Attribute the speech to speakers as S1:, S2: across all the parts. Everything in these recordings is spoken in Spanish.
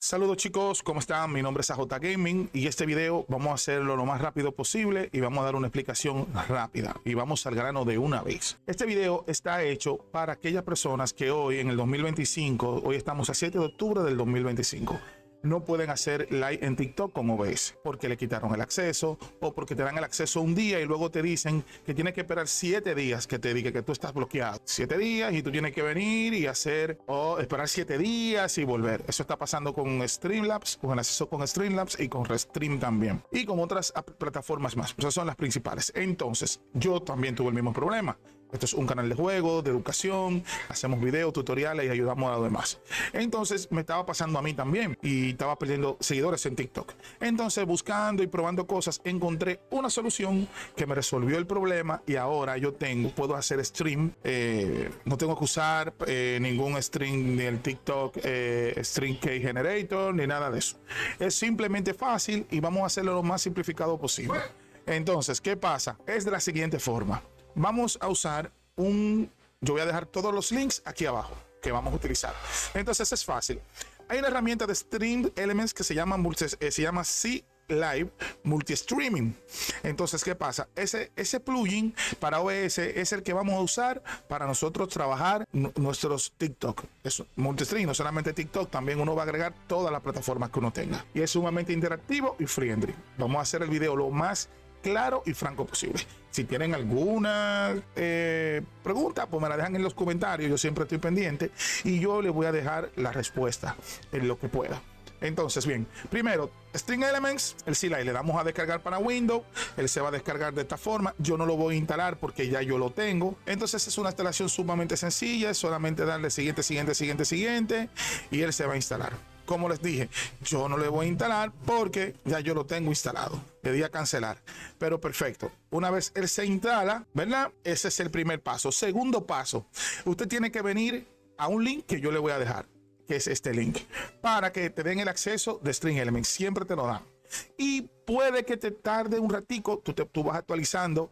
S1: Saludos chicos, ¿cómo están? Mi nombre es AJ Gaming y este video vamos a hacerlo lo más rápido posible y vamos a dar una explicación rápida y vamos al grano de una vez. Este video está hecho para aquellas personas que hoy en el 2025, hoy estamos a 7 de octubre del 2025, no pueden hacer live en TikTok con OBS porque le quitaron el acceso o porque te dan el acceso un día y luego te dicen que tienes que esperar 7 días que te diga que tú estás bloqueado. 7 días y tú tienes que venir y hacer o esperar 7 días y volver. Eso está pasando con Streamlabs, con el acceso con Streamlabs y con Restream también y con otras plataformas más. Esas son las principales. Entonces, yo también tuve el mismo problema. Esto es un canal de juego, de educación, hacemos videos, tutoriales y ayudamos a los demás. Entonces me estaba pasando a mí también y estaba perdiendo seguidores en TikTok. Entonces buscando y probando cosas encontré una solución que me resolvió el problema y ahora yo puedo hacer stream. No tengo que usar ningún stream ni el TikTok Stream Key Generator ni nada de eso. Es simplemente fácil y vamos a hacerlo lo más simplificado posible. Entonces, ¿qué pasa? Es de la siguiente forma. Vamos a usar yo voy a dejar todos los links aquí abajo que vamos a utilizar. Entonces es fácil. Hay una herramienta de Stream Elements que se llama C Live Multi-Streaming. Entonces, ¿qué pasa? Ese plugin para OBS es el que vamos a usar para nosotros trabajar nuestros TikTok. Es multi-stream, no solamente TikTok, también uno va a agregar todas las plataformas que uno tenga. Y es sumamente interactivo y friendly. Vamos a hacer el video lo más claro y franco posible. Si tienen alguna pregunta, pues me la dejan en los comentarios. Yo siempre estoy pendiente y yo les voy a dejar la respuesta en lo que pueda. Entonces, bien, primero, Stream Elements, el C-Live le damos a descargar para Windows. Él se va a descargar de esta forma. Yo no lo voy a instalar porque ya yo lo tengo. Entonces es una instalación sumamente sencilla. Es solamente darle siguiente y él se va a instalar. Como les dije, yo no le voy a instalar porque ya yo lo tengo instalado. Le di a cancelar. Pero perfecto. Una vez él se instala, ¿verdad? Ese es el primer paso. Segundo paso, usted tiene que venir a un link que yo le voy a dejar, que es este link, para que te den el acceso de Stream Elements. Siempre te lo dan. Y puede que te tarde un ratico, tú vas actualizando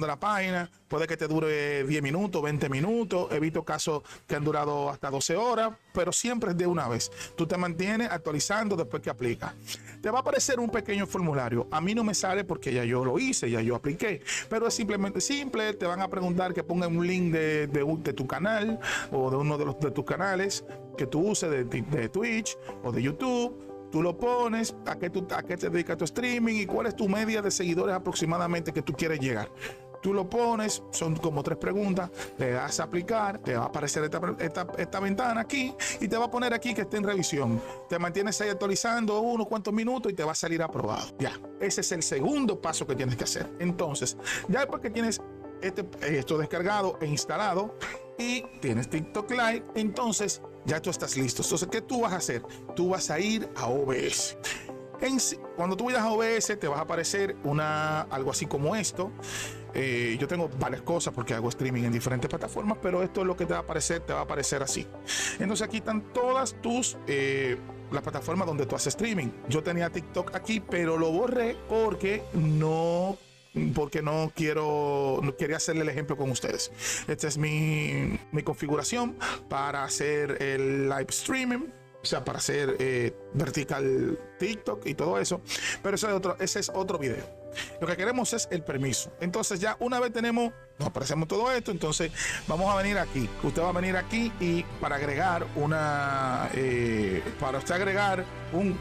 S1: la página, puede que te dure 10 minutos, 20 minutos, he visto casos que han durado hasta 12 horas, pero siempre es de una vez. Tú te mantienes actualizando después que aplica. Te va a aparecer un pequeño formulario, a mí no me sale porque ya yo lo hice, ya yo apliqué, pero es simplemente simple, te van a preguntar que pongan un link de tu canal o de uno de tus canales que tú uses de Twitch o de YouTube. Tú lo pones, a qué te dedicas tu streaming y cuál es tu media de seguidores aproximadamente que tú quieres llegar. Tú lo pones, son como 3 preguntas, le das a aplicar, te va a aparecer esta ventana aquí y te va a poner aquí que esté en revisión. Te mantienes ahí actualizando unos cuantos minutos y te va a salir aprobado. Ya, ese es el segundo paso que tienes que hacer. Entonces, ya después que tienes esto descargado e instalado y tienes TikTok Live, entonces ya tú estás listo. Entonces, ¿qué tú vas a hacer? Tú vas a ir a OBS. Cuando tú vayas a OBS te va a aparecer algo así como esto. Yo tengo varias cosas porque hago streaming en diferentes plataformas, pero esto es lo que te va a aparecer así. Entonces aquí están todas las plataformas donde tú haces streaming. Yo tenía TikTok aquí, pero lo borré porque no quería hacerle el ejemplo con ustedes. Esta es mi configuración para hacer el live streaming, o sea, para hacer vertical TikTok y todo eso, pero ese es otro video. Lo que queremos es el permiso. Entonces ya una vez nos aparecemos todo esto, entonces vamos a venir aquí. Usted va a venir aquí y para agregar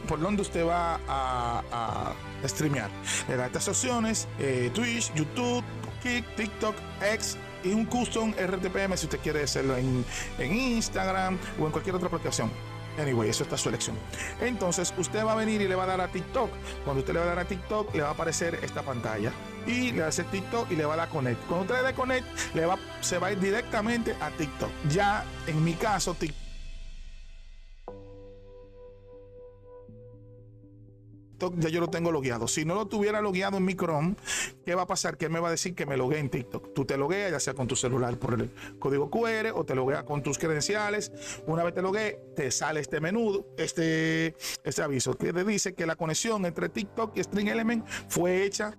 S1: por donde usted va a streamear. Le da estas opciones, Twitch, YouTube, Kick, TikTok, X y un custom RTPM si usted quiere hacerlo en Instagram o en cualquier otra aplicación. Anyway, eso está su elección. Entonces, usted va a venir y le va a dar a TikTok. Cuando usted le va a dar a TikTok, le va a aparecer esta pantalla. Y le va a hacer TikTok y le va a dar Connect. Cuando usted le dé Connect, se va a ir directamente a TikTok. Ya, en mi caso, TikTok ya yo lo tengo logueado. Si no lo tuviera logueado en mi Chrome, ¿qué va a pasar? Que él me va a decir que me loguee en TikTok. Tú te logueas, ya sea con tu celular por el código QR o te logueas con tus credenciales. Una vez te loguees, te sale este menú, este aviso que te dice que la conexión entre TikTok y Stream Element fue hecha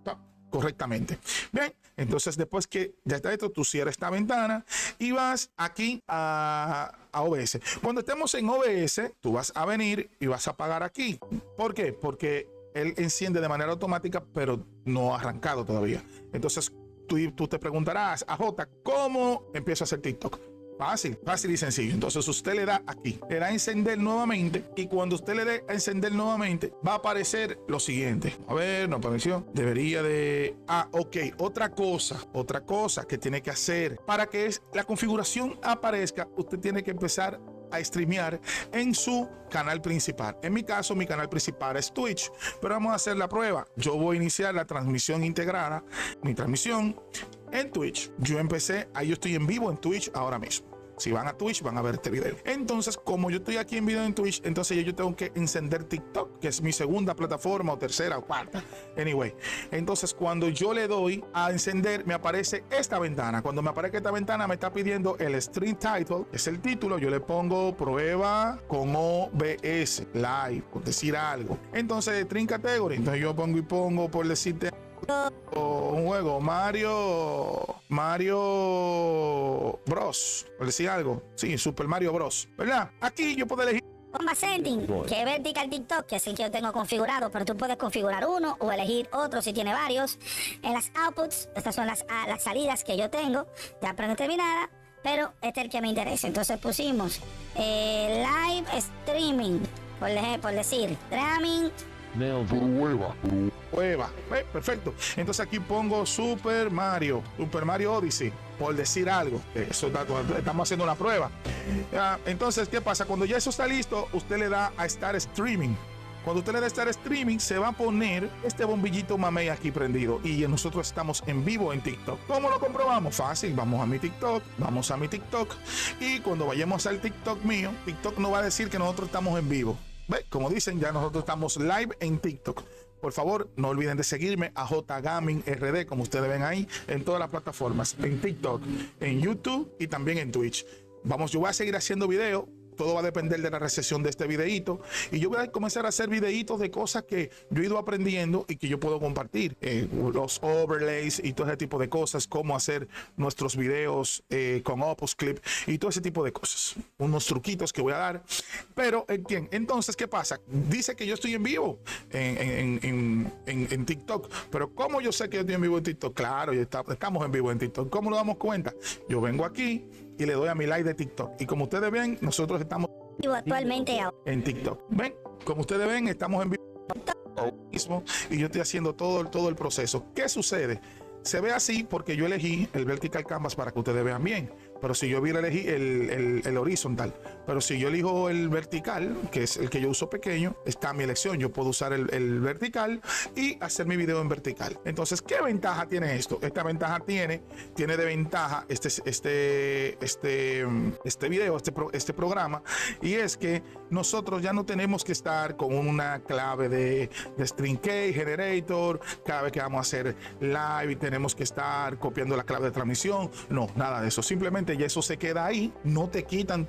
S1: correctamente. Bien, entonces después que ya está esto, tú cierras esta ventana y vas aquí a OBS. Cuando estemos en OBS, tú vas a venir y vas a apagar aquí. ¿Por qué? Porque él enciende de manera automática, pero no ha arrancado todavía. Entonces tú te preguntarás, AJ, ¿cómo empiezo a hacer TikTok? Fácil, fácil y sencillo. Entonces usted le da aquí, le da a encender nuevamente, y cuando usted le dé a encender nuevamente va a aparecer lo siguiente. A ver, no apareció. Debería de... ok. Otra cosa que tiene que hacer para que la configuración aparezca, usted tiene que empezar a streamear en su canal principal. En mi caso, mi canal principal es Twitch, pero vamos a hacer la prueba. Yo voy a iniciar la transmisión integrada, mi transmisión en Twitch. Yo estoy en vivo en Twitch ahora mismo. Si van a Twitch van a ver este video. Entonces, como yo estoy aquí en video en Twitch, entonces yo tengo que encender TikTok, que es mi segunda plataforma, o tercera o cuarta. Anyway, entonces cuando yo le doy a encender, me aparece esta ventana. Cuando me aparece esta ventana, me está pidiendo el stream title, que es el título. Yo le pongo prueba con OBS live, por decir algo. Entonces, stream category. Entonces yo pongo por decirte un juego, Mario Bros, por decir algo. Sí, Super Mario Bros, ¿verdad? Aquí yo puedo elegir
S2: Combat Setting, que es Vertical TikTok, que es el que yo tengo configurado, pero tú puedes configurar uno o elegir otro si tiene varios. En las outputs, estas son las salidas que yo tengo ya predeterminadas, pero este es el que me interesa. Entonces pusimos live streaming, por decir, streaming.
S1: Prueba. Perfecto. Entonces aquí pongo Super Mario Odyssey, por decir algo. Estamos haciendo una prueba. Entonces, ¿qué pasa? Cuando ya eso está listo, usted le da a Start Streaming. Cuando usted le da a Start Streaming, se va a poner este bombillito mamey aquí prendido, y nosotros estamos en vivo en TikTok. ¿Cómo lo comprobamos? Fácil. Vamos a mi TikTok, y cuando vayamos al TikTok mío, TikTok no va a decir que nosotros estamos en vivo. ¿Ve? Como dicen, ya nosotros estamos live en TikTok. Por favor, no olviden de seguirme a J Gaming RD, como ustedes ven ahí, en todas las plataformas, en TikTok, en YouTube y también en Twitch. Yo voy a seguir haciendo videos. Todo va a depender de la recepción de este videíto, y yo voy a comenzar a hacer videitos de cosas que yo he ido aprendiendo y que yo puedo compartir, los overlays y todo ese tipo de cosas, cómo hacer nuestros videos con Opus Clip y todo ese tipo de cosas, unos truquitos que voy a dar. Pero entonces, ¿qué pasa? Dice que yo estoy en vivo en TikTok, pero ¿cómo yo sé que yo estoy en vivo en TikTok? Claro, estamos en vivo en TikTok. ¿Cómo nos damos cuenta? Yo vengo aquí y le doy a mi live de TikTok, y como ustedes ven, nosotros estamos
S2: actualmente
S1: en TikTok. Ven, como ustedes ven, estamos en vivo mismo, y yo estoy haciendo todo el proceso. ¿Qué sucede? Se ve así porque yo elegí el vertical canvas para que ustedes vean bien, pero si yo hubiera elegido el horizontal, pero si yo elijo el vertical, que es el que yo uso pequeño, está a mi elección. Yo puedo usar el vertical y hacer mi video en vertical. Entonces, ¿qué ventaja tiene esto? Esta ventaja tiene de ventaja este video, este programa, y es que nosotros ya no tenemos que estar con una clave de string key generator cada vez que vamos a hacer live, y tenemos que estar copiando la clave de transmisión. No, nada de eso. Simplemente ya eso se queda ahí. No te quitan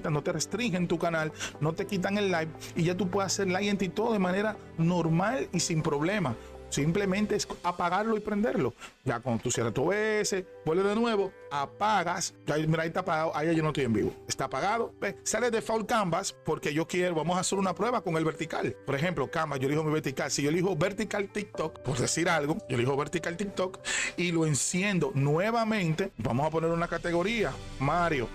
S1: no te restringen tu canal, no te quitan el live, y ya tú puedes hacer live en TikTok de manera normal y sin problema. Simplemente es apagarlo y prenderlo. Ya cuando tú cierras tu OBS, vuelve de nuevo, apagas. Mira, ahí está apagado. Ahí yo no estoy en vivo. Está apagado. ¿Ves? Sale de Default Canvas porque yo vamos a hacer una prueba con el vertical. Por ejemplo, Canvas, yo elijo mi vertical. Si yo elijo Vertical TikTok, por decir algo, yo elijo Vertical TikTok y lo enciendo nuevamente. Vamos a poner una categoría: Mario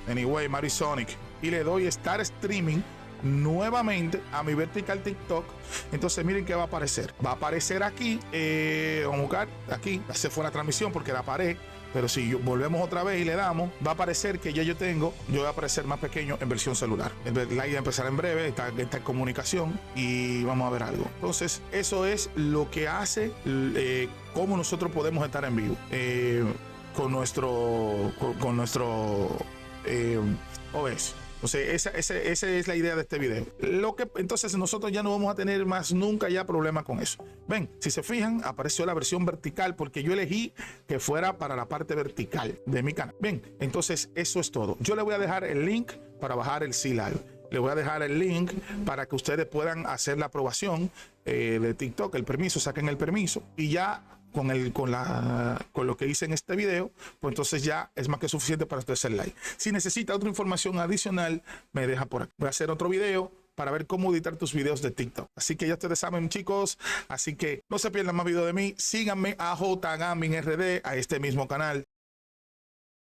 S1: Sonic. Y le doy Start Streaming nuevamente a mi vertical TikTok. Entonces miren qué va a aparecer. Va a aparecer aquí, vamos a buscar aquí, se fue la transmisión porque la paré, pero si volvemos otra vez y le damos, va a aparecer que yo voy a aparecer más pequeño en versión celular. El live va a empezar en breve, está en comunicación, y vamos a ver algo. Entonces eso es lo que hace cómo nosotros podemos estar en vivo con nuestro OBS. Entonces, esa es la idea de este video. Entonces, nosotros ya no vamos a tener más nunca ya problema con eso. Ven, si se fijan, apareció la versión vertical porque yo elegí que fuera para la parte vertical de mi canal. Ven, entonces eso es todo. Yo le voy a dejar el link para bajar el C-Live. Le voy a dejar el link para que ustedes puedan hacer la aprobación de TikTok, el permiso, saquen el permiso, y ya con lo que hice en este video, pues entonces ya es más que suficiente para usted hacer like. Si necesita otra información adicional, me deja por aquí. Voy a hacer otro video para ver cómo editar tus videos de TikTok. Así que ya ustedes saben, chicos. Así que no se pierdan más videos de mí. Síganme a J Gaming RD, a este mismo canal.